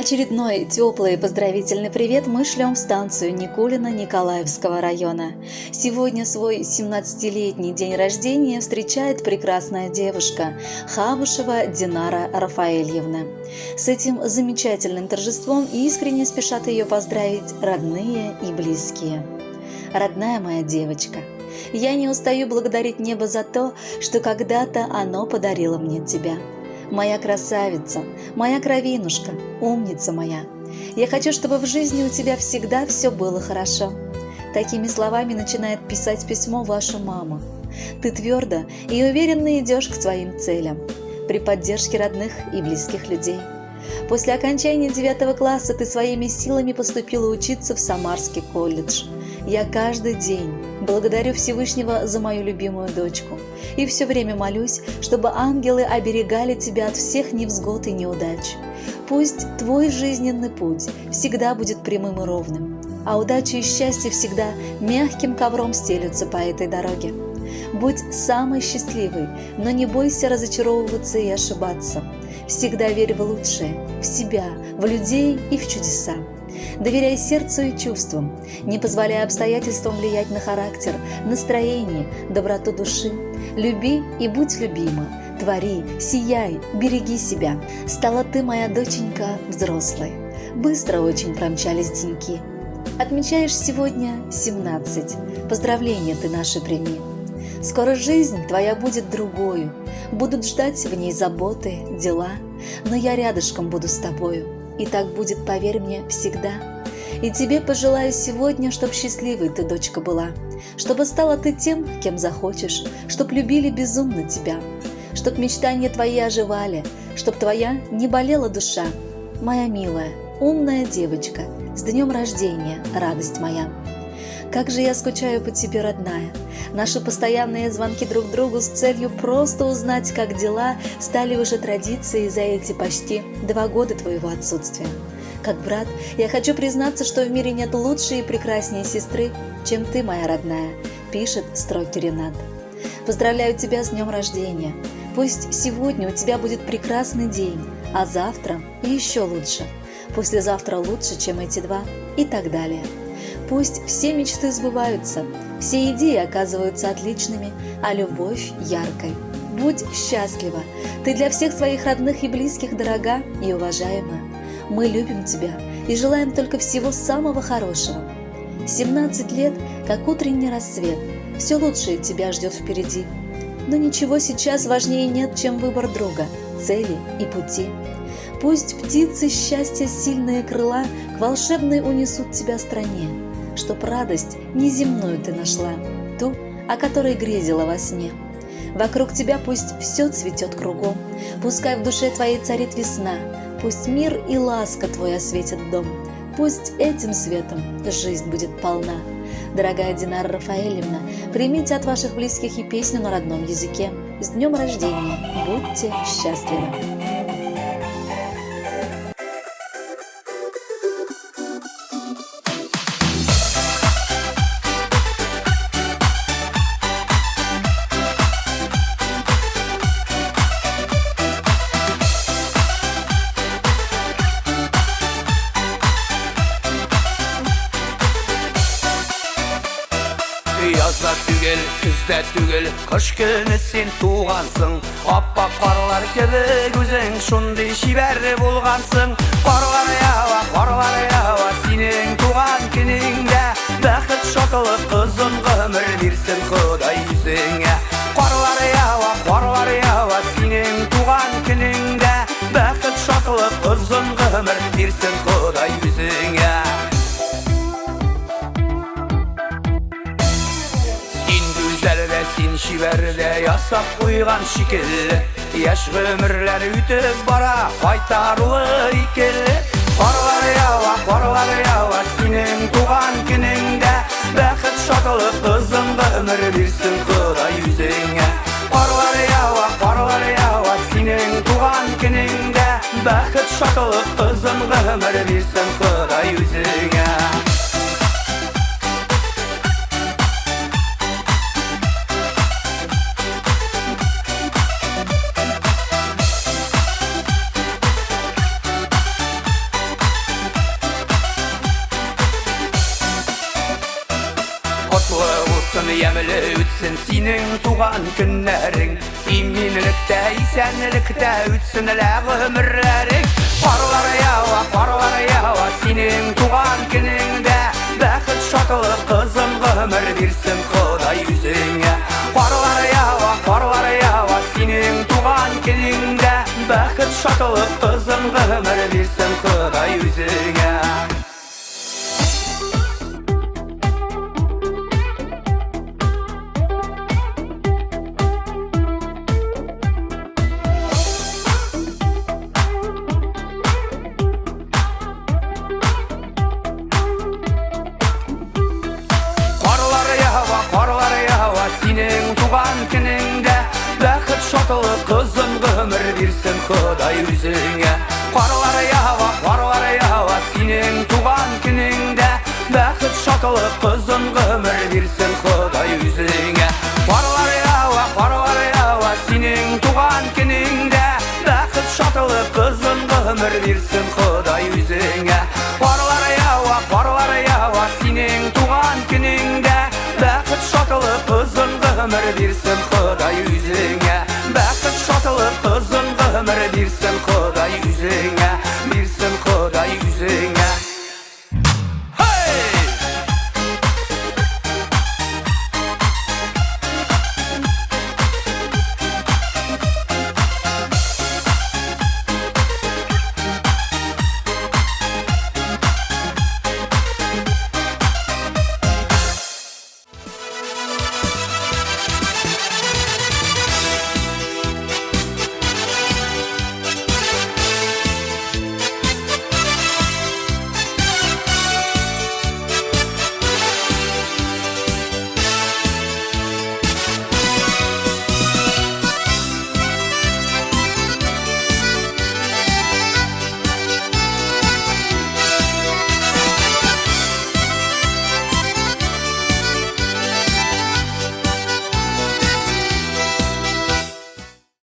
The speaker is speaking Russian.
Очередной теплый поздравительный привет мы шлем в станцию Никулино Николаевского района. Сегодня свой 17-летний день рождения встречает прекрасная девушка Хабушева Динара Рафаэльевна. С этим замечательным торжеством искренне спешат ее поздравить родные и близкие. Родная моя девочка, я не устаю благодарить небо за то, что когда-то оно подарило мне тебя. Моя красавица, моя кровинушка, умница моя. Я хочу, чтобы в жизни у тебя всегда все было хорошо. Такими словами начинает писать письмо ваша мама. Ты твердо и уверенно идешь к своим целям, при поддержке родных и близких людей. После окончания 9 класса ты своими силами поступила учиться в Самарский колледж. Я каждый день благодарю Всевышнего за мою любимую дочку и все время молюсь, чтобы ангелы оберегали тебя от всех невзгод и неудач. Пусть твой жизненный путь всегда будет прямым и ровным, а удача и счастье всегда мягким ковром стелются по этой дороге. Будь самой счастливой, но не бойся разочаровываться и ошибаться. Всегда верь в лучшее, в себя, в людей и в чудеса. Доверяй сердцу и чувствам, не позволяя обстоятельствам влиять на характер, настроение, доброту души. Люби и будь любима, твори, сияй, береги себя. Стала ты, моя доченька, взрослой. Быстро очень промчались деньки. Отмечаешь сегодня 17. Поздравления ты наши прими. Скоро жизнь твоя будет другою. Будут ждать в ней заботы, дела, но я рядышком буду с тобою. И так будет, поверь мне, всегда. И тебе пожелаю сегодня, чтоб счастливой ты, дочка, была, чтобы стала ты тем, кем захочешь, чтоб любили безумно тебя, чтоб мечтания твои оживали, чтоб твоя не болела душа. Моя милая, умная девочка, с днем рождения, радость моя! Как же я скучаю по тебе, родная! Наши постоянные звонки друг другу с целью просто узнать, как дела, стали уже традицией за эти почти 2 года твоего отсутствия. Как брат, я хочу признаться, что в мире нет лучшей и прекраснее сестры, чем ты, моя родная, пишет строки Ренат. Поздравляю тебя с днем рождения. Пусть сегодня у тебя будет прекрасный день, а завтра еще лучше. Послезавтра лучше, чем эти 2 и так далее. Пусть все мечты сбываются, все идеи оказываются отличными, а любовь яркой. Будь счастлива, ты для всех своих родных и близких дорога и уважаемая. Мы любим тебя и желаем только всего самого хорошего. 17 лет, как утренний рассвет, все лучшее тебя ждет впереди. Но ничего сейчас важнее нет, чем выбор друга, цели и пути. Пусть птицы счастья сильные крыла к волшебной унесут тебя стране, чтоб радость неземную ты нашла, ту, о которой грезила во сне. Вокруг тебя пусть все цветет кругом, пускай в душе твоей царит весна, пусть мир и ласка твой осветят дом, пусть этим светом жизнь будет полна. Дорогая Динара Рафаэльевна, примите от ваших близких и песню на родном языке. С днем рождения! Будьте счастливы! Yazda tügel, küzde tügel, kış günü sen tuğansın. Appak qarlar gibi güzen, şunday şiber bulgansın. Qarlar yawa, senin tuğan gününgde, baqit şotılık kızın ömür versin Xuday yüzüne. Qarlar yawa, senin tuğan gününgde, baqit şotılık kızın ömür versin Xuday yüzüne. Sen şiverde yasap koygan şekilli, yaş ömürler ütüp bara qaytarılı ikili. Qarlar yawa, senin tuğan gününgde, baqit şotılık kızın ömür versin Xuday yüzüne. Qarlar yawa, senin tuğan gününgde, baqit şotılık kızın ömür versin Xuday yüzüne. Yemli ütsin senin tuğan günlerin İminlikte, isenlikte ütsin ömürlerin Parlar yava senin tuğan gününde Bəxit şatılı kızın ömür versin Xuday yüzüne Parlar yava senin tuğan gününde Bəxit şatılı kızın ömür versin Xuday yüzüne Senin tuğan gününde Bəxit şatılı kızın ömür versin Xuday yüzüne Qarlar yava senin tuğan gününde Bəxit şatılı kızın ömür versin Xuday yüzüne Qarlar yava senin tuğan gününde Bəxit şatılı kızın ömür versin Xuday yüzüne Qarlar yava senin tuğan gününde Bəxit şatılı kızın ömür versin Xuday